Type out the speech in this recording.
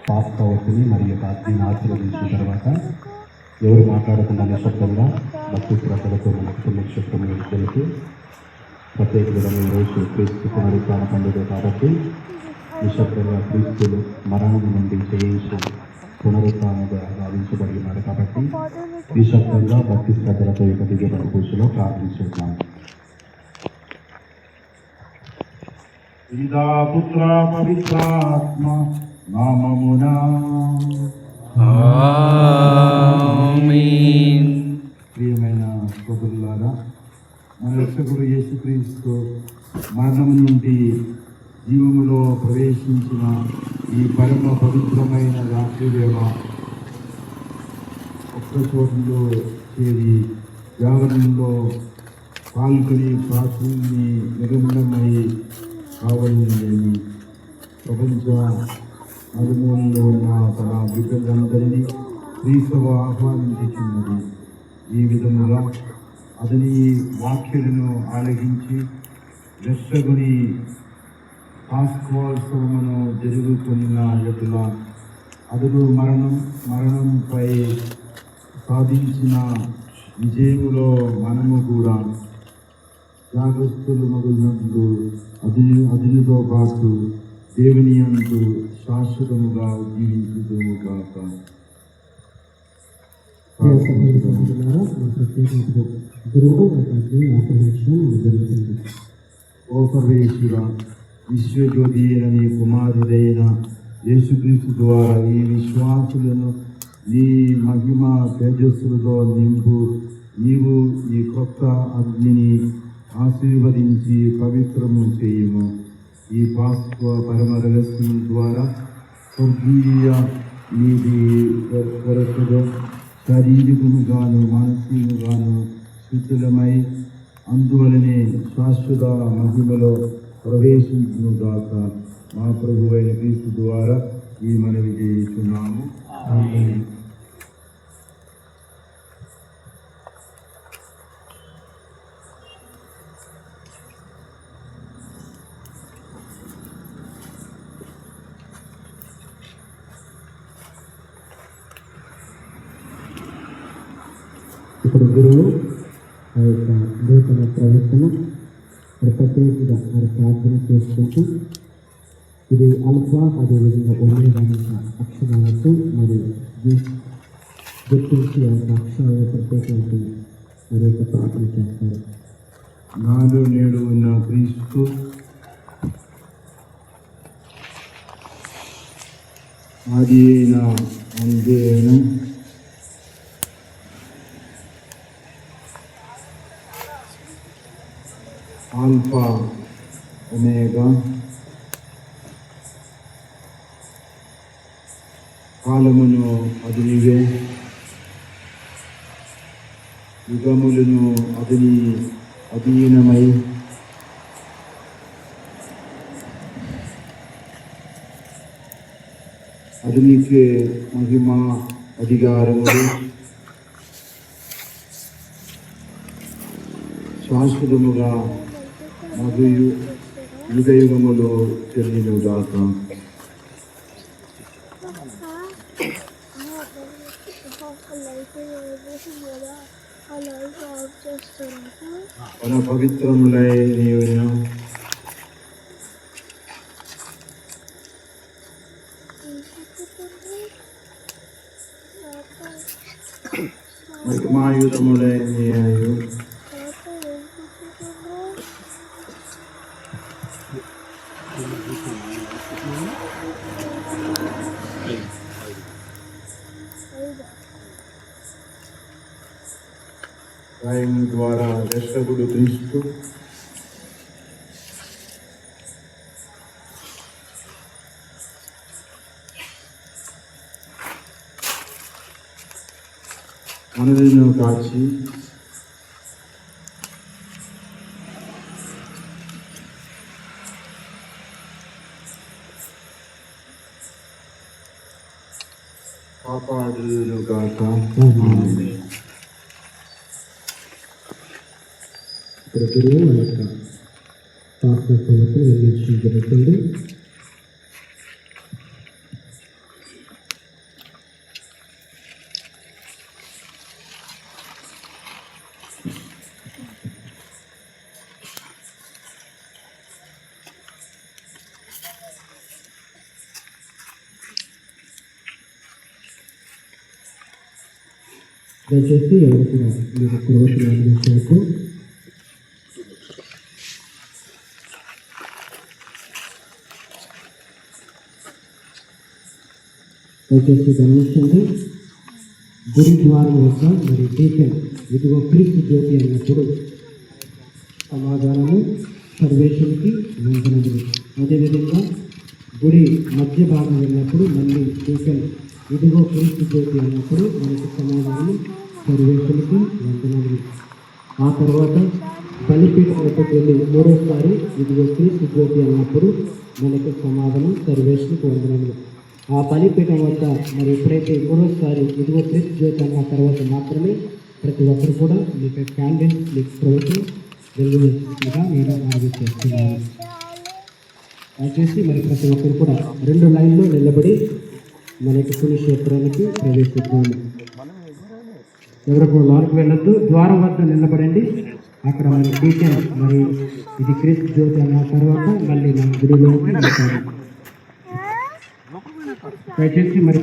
పాస్కవతిని మరియు పాత్రిని ఆశీర్వదించిన తర్వాత ఎవరు మాట్లాడకుండా నిశ్శబ్దంగా భక్తి శ్రద్ధలతో మనకు పుణ్యక్షేత్రం వెళ్తూ ప్రత్యేక విధంగా ఈరోజు క్రీస్తు పునరుత్థాన పండుగ కాబట్టి నిశ్శబ్దంగా క్రీస్తులు మరణం నుండి జయించి పునరుత్థానంగా భావించబడినారు కాబట్టి నిశ్శబ్దంగా భక్తి శ్రద్ధలతో యొక్క దివ్య పూజలో ప్రార్థించుతున్నాము. పితా పుత్ర పవిత్రాత్మ నామమునా ఆమేన్. ప్రియమైన సోదరులారా, మన రక్షకుడు యేసుక్రీస్తు మరణం నుండి జీవములో ప్రవేశించిన ఈ పరమ పవిత్రమైన రాత్రి వేళ ఒక్క చోటులో చేరి జాగరణలో పాల్గొని ప్రార్థనని నిరంతరమై కావాలని ప్రపంచ నలుమూలలో ఉన్న తన బిడ్డలందరినీ క్రీస్తువ ఆహ్వానించుచున్నది. ఈ విధముగా అతని వాక్యులను ఆలగించి రక్షకుని పాస్కోత్సవమును జరుగుతున్న ఎదుల అతడు మరణంపై సాధించిన విజయములో మనము కూడా జాగ్రత్తలు మొదలైనట్లు అతనితో పాటు దేవుని యందు శాశ్వతముగా జీవించుదుము కాక. ఓ పరమేశ్వర, విశ్వజ్యోతి అని కుమారుడైన యేసుక్రీస్తు ద్వారా ఈ విశ్వాసులను నీ మహిమ తేజస్సులతో నింపు. నీవు ఈ కొత్త అగ్నిని ఆశీర్వదించి పవిత్రము చేయుము. ఈ పాస్కో పరమ రహస్యం ద్వారా స్వర్గీయ నీటి కొరకులో శారీరకముగాను మానసికముగాను శుద్ధులమై అందువలనే శాశ్వత మహిమలో ప్రవేశించుగాక. మా ప్రభు అయిన క్రీస్తు ద్వారా ఈ మనవి చేస్తున్నాము. ఆమేన్. ఇప్పుడు గురువు ఆ యొక్క నూతన ప్రవర్తన ప్రత్యేకంగా వారి ప్రార్థన చేసుకుంటూ ఇది అల్ఫా అదేవిధంగా ఒమేగా అక్షరాలతో మరియు గుర్తించి ఆ యొక్క అక్షరాల ప్రత్యేకంగా మరి యొక్క ప్రార్థన చేస్తారు. నాలో నేడు ఉన్న క్రీస్తు ఆది అయిన అంతే అయిన ఆల్ఫా ఒమేగా కాలమును అది నీవే, యుగములను అతని అధీనమై అతనికి మహిమ అధికారములు శాశ్వతముగా మరియు యుగయుగములో చెల్లినుగాక. Allah మన పవిత్రములై నీవును మహిమాయుతములై నీయు ఆయన ద్వారా రక్షకుడు క్రీస్తు మనలను కాచి కాపాడును గాక. ఆమేన్. ఇక్కడ గురువు మన యొక్క ప్రార్థన సమస్యను నిర్ణయించడం జరుగుతుంది. దయచేసి ఎవరు కూడా మీరు ప్రవేశం అందించవచ్చు. దయచేసి గమనించండి. గుడి ద్వారం వద్ద మరి టీచర్ ఇదిగో క్రీస్తు జ్యోతి అన్నప్పుడు సమాధానము సర్వేశ్వరికి వందనములు. అదేవిధంగా గుడి మధ్య భాగం వెళ్ళినప్పుడు మళ్ళీ టీచర్ ఇదిగో క్రీస్తు జ్యోతి అన్నప్పుడు మనకు సమాధానం సర్వేశ్వరికి వందనములు. ఆ తర్వాత బలిపీఠం వద్దకు వెళ్ళి మూడోసారి ఇదిగో క్రీస్తు జ్యోతి అన్నప్పుడు మనకు సమాధానం సర్వేశ్వరికి వందనములు. ఆ బలిపీఠం వద్ద మరి ఎప్పుడైతే మూడోసారి ఇదిగో క్రీస్తు జ్యోతి అన్న తర్వాత మాత్రమే ప్రతి ఒక్కరు కూడా మీకు క్యాండిల్స్ మీకు ప్రభుత్వం వెలుగుగా నేను మనవి చేస్తున్నాను. దయచేసి మరి ప్రతి ఒక్కరు కూడా 2 లైన్లో నిలబడి మనకి పుణ్యక్షేత్రానికి ప్రవేశిద్దాము. ఎవరు కూడా లోనికి వెళ్ళొద్దు. ద్వారం వద్ద నిలబడండి. అక్కడ మరి టీచర్ మరి ఇది క్రీస్తు జ్యోతి అన్న తర్వాత మళ్ళీ మన గుడిలోకి వెళ్తాము. దయచేసి మరి